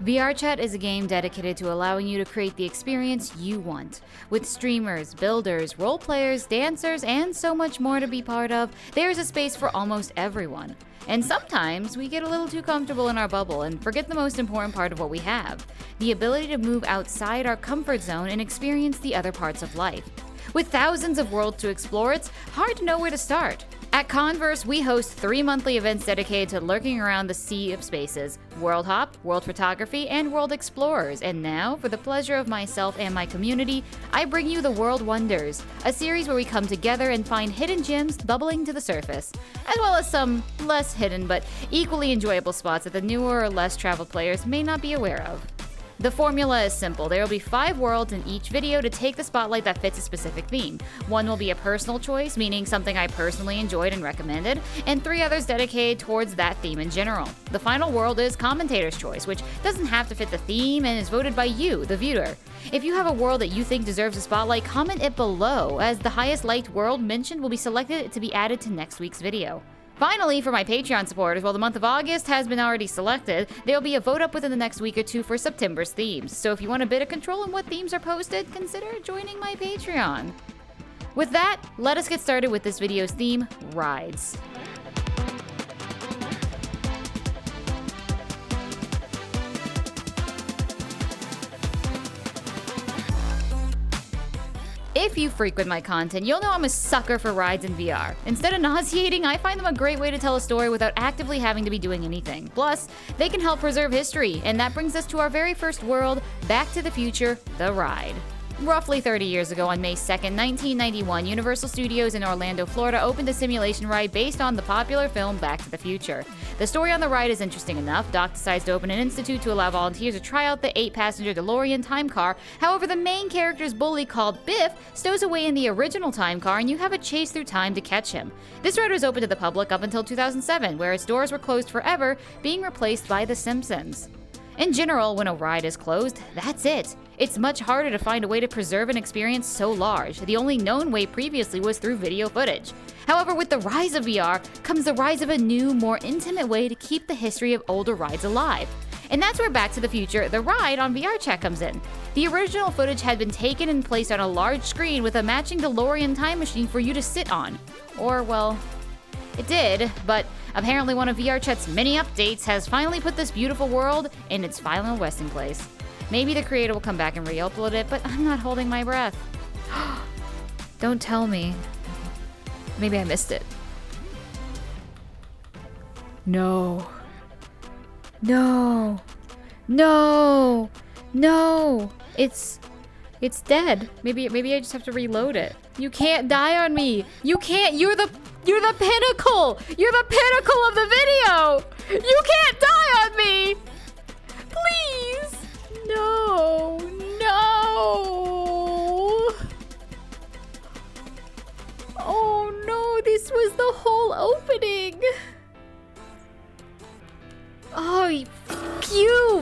VRChat is a game dedicated to allowing you to create the experience you want. With streamers, builders, role players, dancers, and so much more to be part of, there's a space for almost everyone. And sometimes we get a little too comfortable in our bubble and forget the most important part of what we have: the ability to move outside our comfort zone and experience the other parts of life. With thousands of worlds to explore, it's hard to know where to start. At Converse, we host 3 monthly events dedicated to lurking around the sea of spaces: World Hop, World Photography, and World Explorers. And now, for the pleasure of myself and my community, I bring you the World Wonders, a series where we come together and find hidden gems bubbling to the surface, as well as some less hidden but equally enjoyable spots that the newer or less traveled players may not be aware of. The formula is simple. There will be 5 worlds in each video to take the spotlight that fits a specific theme. 1 will be a personal choice, meaning something I personally enjoyed and recommended, and 3 others dedicated towards that theme in general. The final world is commentator's choice, which doesn't have to fit the theme and is voted by you, the viewer. If you have a world that you think deserves a spotlight, comment it below, as the highest liked world mentioned will be selected to be added to next week's video. Finally, for my Patreon supporters, while the month of August has been already selected, there will be a vote up within the next week or 2 for September's themes. So if you want a bit of control on what themes are posted, consider joining my Patreon. With that, let us get started with this video's theme, rides. If you frequent my content, you'll know I'm a sucker for rides in VR. Instead of nauseating, I find them a great way to tell a story without actively having to be doing anything. Plus, they can help preserve history, and that brings us to our very first world, Back to the Future, The Ride. Roughly 30 years ago, on May 2nd, 1991, Universal Studios in Orlando, Florida opened a simulation ride based on the popular film Back to the Future. The story on the ride is interesting enough. Doc decides to open an institute to allow volunteers to try out the 8-passenger DeLorean time car. However, the main character's bully, called Biff, stows away in the original time car, and you have a chase through time to catch him. This ride was open to the public up until 2007, where its doors were closed forever, being replaced by The Simpsons. In general, when a ride is closed, that's it. It's much harder to find a way to preserve an experience so large. The only known way previously was through video footage. However, with the rise of VR comes the rise of a new, more intimate way to keep the history of older rides alive. And that's where Back to the Future, The Ride on VRChat comes in. The original footage had been taken and placed on a large screen with a matching DeLorean time machine for you to sit on. Or, well, it did, but apparently one of VRChat's many updates has finally put this beautiful world in its final resting place. Maybe the creator will come back and re-upload it, but I'm not holding my breath. Don't tell me. Maybe I missed it. No. No. No. No. It's dead. Maybe I just have to reload it. You can't die on me. You can't. You're the pinnacle. You're the pinnacle of the video. You can't die on me. Please. No. No. Oh no, this was the whole opening. Oh, you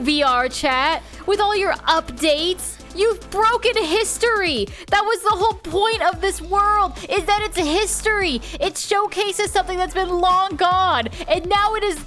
VRChat, with all your updates. You've broken history! That was the whole point of this world, is that it's a history! It showcases something that's been long gone, and now it is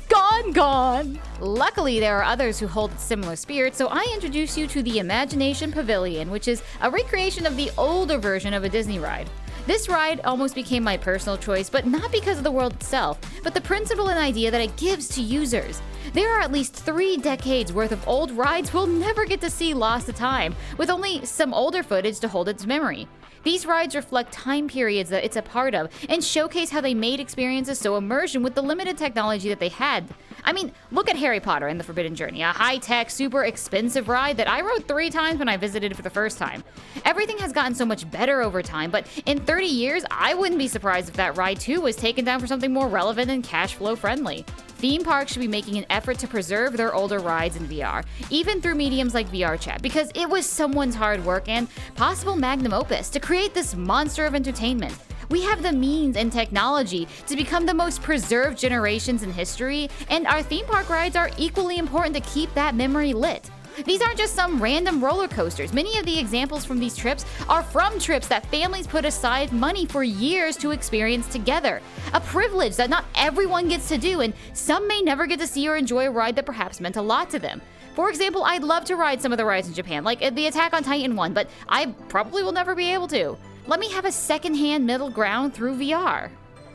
gone! Luckily, there are others who hold a similar spirit, so I introduce you to the Imagination Pavilion, which is a recreation of the older version of a Disney ride. This ride almost became my personal choice, but not because of the world itself, but the principle and idea that it gives to users. There are at least 3 decades worth of old rides we'll never get to see lost to time, with only some older footage to hold its memory. These rides reflect time periods that it's a part of and showcase how they made experiences so immersive with the limited technology that they had. I mean, look at Harry Potter and the Forbidden Journey, a high-tech, super expensive ride that I rode 3 times when I visited for the first time. Everything has gotten so much better over time, but in 30 years, I wouldn't be surprised if that ride too was taken down for something more relevant and cash flow friendly. Theme parks should be making an effort to preserve their older rides in VR, even through mediums like VRChat, because it was someone's hard work and possible magnum opus to create this monster of entertainment. We have the means and technology to become the most preserved generations in history, and our theme park rides are equally important to keep that memory lit. These aren't just some random roller coasters. Many of the examples from these trips are from trips that families put aside money for years to experience together. A privilege that not everyone gets to do, and some may never get to see or enjoy a ride that perhaps meant a lot to them. For example, I'd love to ride some of the rides in Japan, like the Attack on Titan one, but I probably will never be able to. Let me have a secondhand middle ground through VR.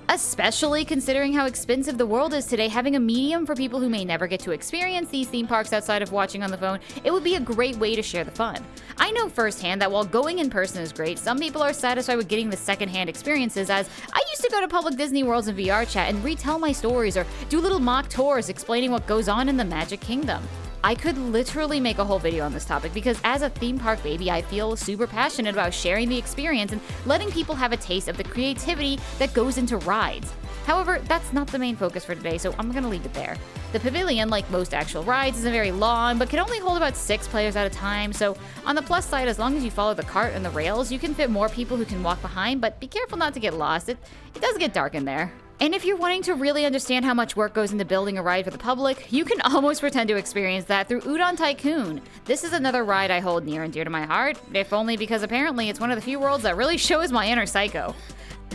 Especially considering how expensive the world is today, having a medium for people who may never get to experience these theme parks outside of watching on the phone, it would be a great way to share the fun. I know firsthand that while going in person is great, some people are satisfied with getting the secondhand experiences, as I used to go to public Disney Worlds in VRChat and retell my stories or do little mock tours explaining what goes on in the Magic Kingdom. I could literally make a whole video on this topic because as a theme park baby, I feel super passionate about sharing the experience and letting people have a taste of the creativity that goes into rides. However, that's not the main focus for today, so I'm gonna leave it there. The Pavilion, like most actual rides, isn't very long, but can only hold about 6 players at a time, so on the plus side, as long as you follow the cart and the rails, you can fit more people who can walk behind, but be careful not to get lost. It does get dark in there. And if you're wanting to really understand how much work goes into building a ride for the public, you can almost pretend to experience that through Udon Tycoon. This is another ride I hold near and dear to my heart, if only because apparently it's one of the few worlds that really shows my inner psycho.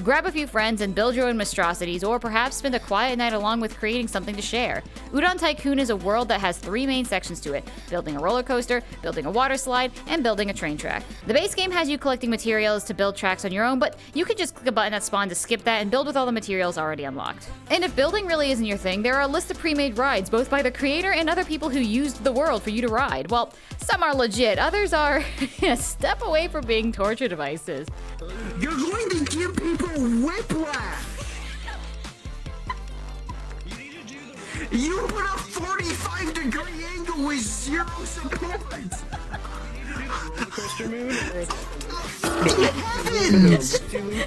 Grab a few friends and build your own monstrosities, or perhaps spend a quiet night along with creating something to share. Udon Tycoon is a world that has 3 main sections to it: building a roller coaster, building a water slide, and building a train track. The base game has you collecting materials to build tracks on your own, but you can just click a button at spawn to skip that and build with all the materials already unlocked. And if building really isn't your thing, there are a list of pre-made rides, both by the creator and other people who used the world for you to ride. Well, some are legit, others are a step away from being torture devices. You're going to give people whiplash! You put a 45-degree angle with 0 support! Coaster moon Heavens!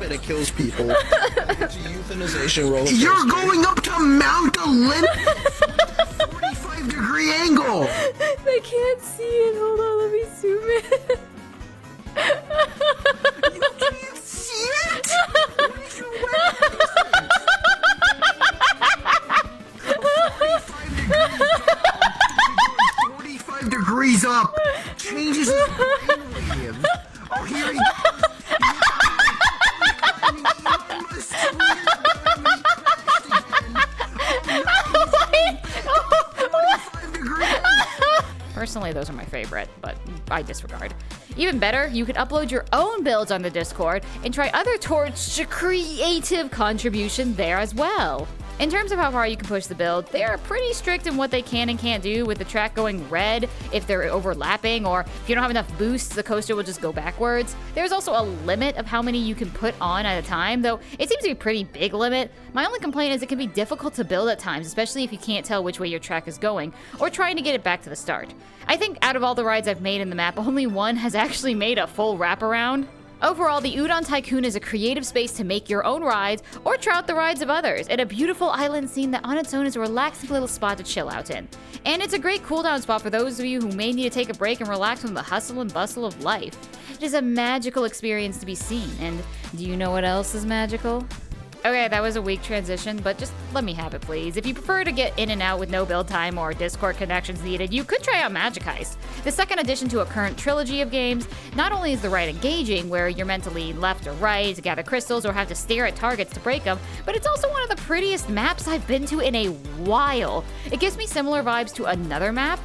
and it kills people. It's a euthanization roller coaster. You're going up to Mount Olympus! 45-degree angle! I can't see it. Hold on, let me zoom in. You can't see it? What is your weapon? 45 degrees up! Changes his brainwave! Oh, here he goes! Personally, those are my favorite, but I disregard. Even better, you can upload your own builds on the Discord and try other torch creative contribution there as well. In terms of how far you can push the build, they are pretty strict in what they can and can't do, with the track going red if they're overlapping, or if you don't have enough boosts, the coaster will just go backwards. There's also a limit of how many you can put on at a time, though it seems to be a pretty big limit. My only complaint is it can be difficult to build at times, especially if you can't tell which way your track is going, or trying to get it back to the start. I think out of all the rides I've made in the map, only one has actually made a full wraparound. Overall, the Udon Tycoon is a creative space to make your own rides or try out the rides of others, and a beautiful island scene that on its own is a relaxing little spot to chill out in. And it's a great cool-down spot for those of you who may need to take a break and relax from the hustle and bustle of life. It is a magical experience to be seen, and do you know what else is magical? Okay, that was a weak transition, but just let me have it, please. If you prefer to get in and out with no build time or Discord connections needed, you could try out Magic Heist. The second addition to a current trilogy of games. Not only is the ride engaging, where you're meant to lean left or right to gather crystals or have to stare at targets to break them, but it's also one of the prettiest maps I've been to in a while. It gives me similar vibes to another map,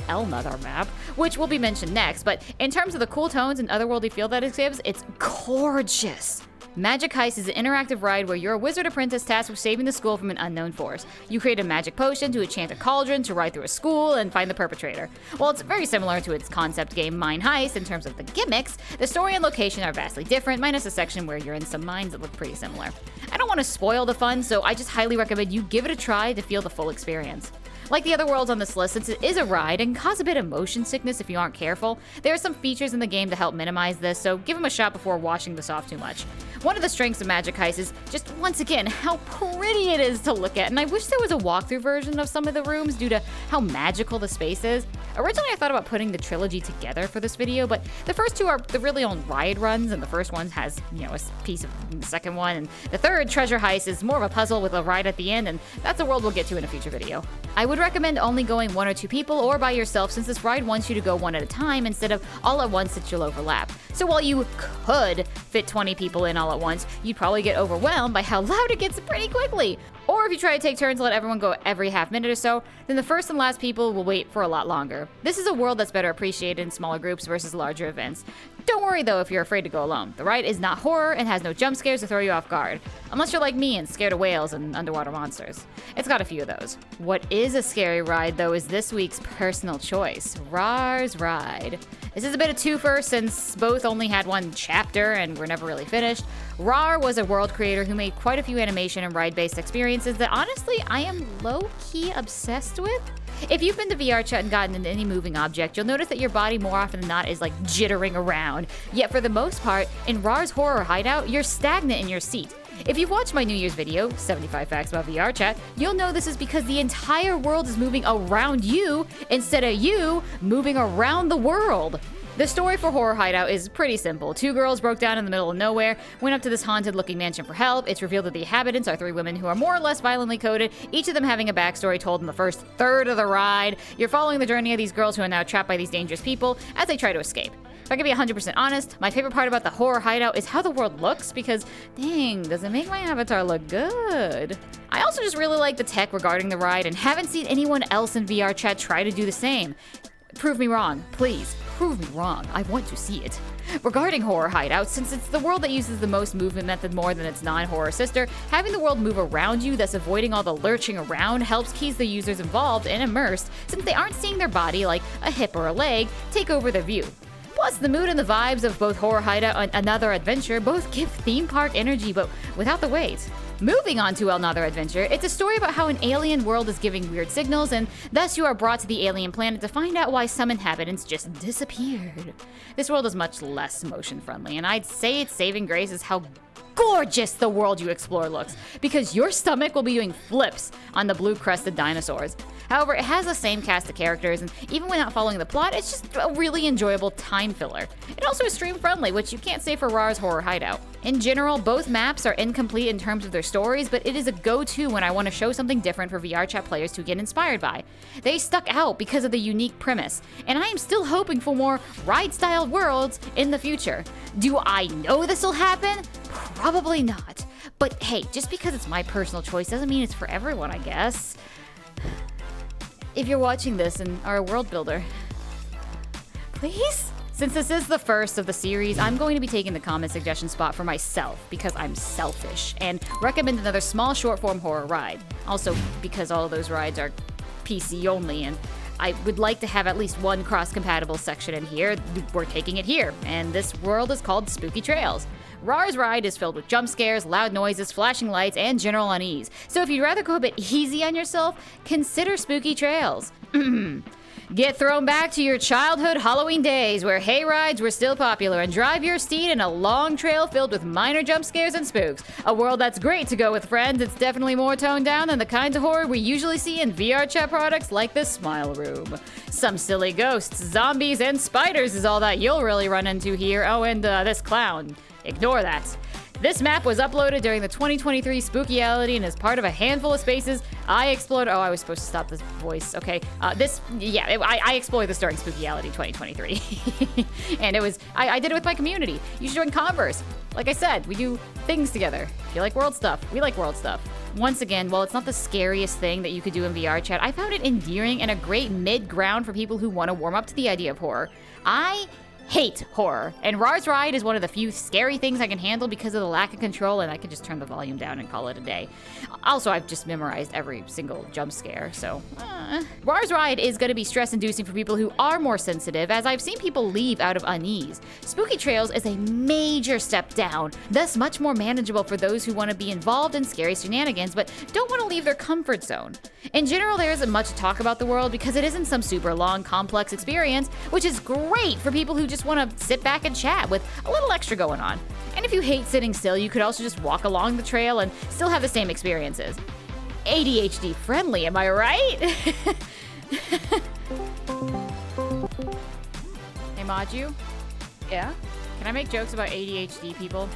Elnot'her map, which will be mentioned next, but in terms of the cool tones and otherworldly feel that it gives, it's gorgeous. Magic Heist is an interactive ride where you're a wizard apprentice tasked with saving the school from an unknown force. You create a magic potion to enchant a cauldron to ride through a school and find the perpetrator. While it's very similar to its concept game Mine Heist in terms of the gimmicks, the story and location are vastly different, minus a section where you're in some mines that look pretty similar. I don't want to spoil the fun, so I just highly recommend you give it a try to feel the full experience. Like the other worlds on this list, since it is a ride and can cause a bit of motion sickness if you aren't careful, there are some features in the game to help minimize this, so give them a shot before washing this off too much. One of the strengths of Magic Heist is just, once again, how pretty it is to look at, and I wish there was a walkthrough version of some of the rooms due to how magical the space is. Originally, I thought about putting the trilogy together for this video, but the first two are the really own ride runs, and the first one has, a piece of the second one, and the third, Treasure Heist, is more of a puzzle with a ride at the end, and that's a world we'll get to in a future video. I would recommend only going 1 or 2 people or by yourself, since this ride wants you to go one at a time instead of all at once that you'll overlap. So while you could fit 20 people in all at once, you'd probably get overwhelmed by how loud it gets pretty quickly. Or Or if you try to take turns and let everyone go every half minute or so, then the first and last people will wait for a lot longer. This is a world that's better appreciated in smaller groups versus larger events. Don't worry though if you're afraid to go alone. The ride is not horror and has no jump scares to throw you off guard. Unless you're like me and scared of whales and underwater monsters. It's got a few of those. What is a scary ride though is this week's personal choice, Raawr's Ride. This is a bit of twofer since both only had one chapter and were never really finished. Raawr was a world creator who made quite a few animation and ride-based experiences that honestly I am low-key obsessed with. If you've been to VRChat and gotten into any moving object, you'll notice that your body more often than not is like jittering around. Yet for the most part, in Raawr's horror hideout, you're stagnant in your seat. If you've watched my New Year's video, 75 Facts About VRChat, you'll know this is because the entire world is moving around you instead of you moving around the world. The story for Horror Hideout is pretty simple. Two girls broke down in the middle of nowhere, went up to this haunted-looking mansion for help. It's revealed that the inhabitants are three women who are more or less violently coded, each of them having a backstory told in the first third of the ride. You're following the journey of these girls who are now trapped by these dangerous people as they try to escape. If I can be 100% honest, my favorite part about the Horror Hideout is how the world looks because, dang, does it make my avatar look good. I also just really like the tech regarding the ride and haven't seen anyone else in VRChat try to do the same. Prove me wrong, please. Prove me wrong. I want to see it. Regarding Horror Hideout, since it's the world that uses the most movement method more than its non-horror sister, having the world move around you, thus avoiding all the lurching around, helps keep the users involved and immersed, since they aren't seeing their body, like a hip or a leg, take over their view. Plus, the mood and the vibes of both Horror Hideout and Another Adventure both give theme park energy, but without the weight. Moving on to Elnot'her Adventure, it's a story about how an alien world is giving weird signals, and thus you are brought to the alien planet to find out why some inhabitants just disappeared. This world is much less motion-friendly, and I'd say its saving grace is how gorgeous the world you explore looks, because your stomach will be doing flips on the blue-crested dinosaurs. However, it has the same cast of characters, and even when not following the plot, it's just a really enjoyable time filler. It also is stream-friendly, which you can't say for Raawr's Horror Hideout. In general, both maps are incomplete in terms of their stories, but it is a go-to when I want to show something different for VRChat players to get inspired by. They stuck out because of the unique premise, and I am still hoping for more ride-style worlds in the future. Do I know this will happen? Probably not. But hey, just because it's my personal choice doesn't mean it's for everyone, I guess. If you're watching this and are a world builder, please? Since this is the first of the series, I'm going to be taking the comment suggestion spot for myself because I'm selfish and recommend another small short form horror ride. Also, because all of those rides are PC only and I would like to have at least one cross-compatible section in here. We're taking it here, and this world is called Spooky Trails. Raawr's ride is filled with jump scares, loud noises, flashing lights, and general unease. So if you'd rather go a bit easy on yourself, consider Spooky Trails. Get thrown back to your childhood Halloween days where hayrides were still popular and drive your steed in a long trail filled with minor jump scares and spooks. A world that's great to go with friends. It's definitely more toned down than the kinds of horror we usually see in VRChat products like the Smile Room. Some silly ghosts, zombies, and spiders is all that you'll really run into here. Oh, and this clown. Ignore that. This map was uploaded during the 2023 Spookyality and is part of a handful of spaces I explored. Oh, I was supposed to stop this voice. Okay. I explored this during Spookyality 2023. And I did it with my community. You should join Converse. Like I said, we do things together. If you like world stuff, we like world stuff. Once again, while it's not the scariest thing that you could do in VRChat, I found it endearing and a great mid-ground for people who want to warm up to the idea of horror. I hate horror, and Raawr's ride is one of the few scary things I can handle because of the lack of control, and I can just turn the volume down and call it a day. Also, I've just memorized every single jump scare, so Raawr's ride is going to be stress-inducing for people who are more sensitive, as I've seen people leave out of unease. Spooky Trails is a major step down, thus much more manageable for those who want to be involved in scary shenanigans but don't want to leave their comfort zone. In general, there isn't much to talk about the world because it isn't some super long, complex experience, which is great for people who just want to sit back and chat with a little extra going on. And if you hate sitting still, you could also just walk along the trail and still have the same experiences. ADHD friendly, am I right? Hey, Maju? Yeah? Can I make jokes about ADHD people?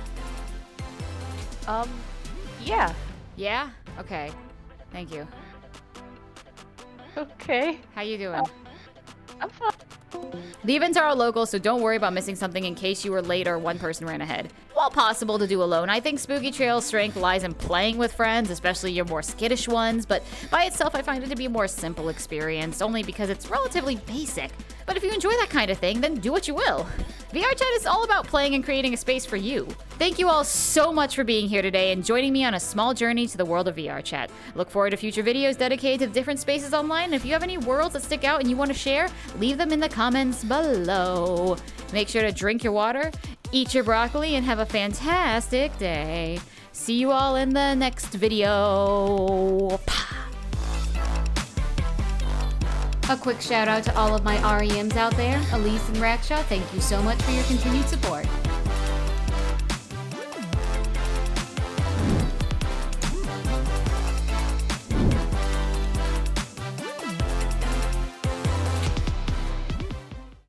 Yeah. Yeah? Okay. Thank you. Okay. How you doing? I'm fine. The events are all local, so don't worry about missing something in case you were late or one person ran ahead. While possible to do alone, I think Spooky Trail's strength lies in playing with friends, especially your more skittish ones, but by itself I find it to be a more simple experience, only because it's relatively basic. But if you enjoy that kind of thing, then do what you will. VRChat is all about playing and creating a space for you. Thank you all so much for being here today and joining me on a small journey to the world of VRChat. Look forward to future videos dedicated to different spaces online, and if you have any worlds that stick out and you want to share, leave them in the comments below. Make sure to drink your water, eat your broccoli, and have a fantastic day. See you all in the next video. A quick shout out to all of my REMs out there. Elise and Raksha, thank you so much for your continued support.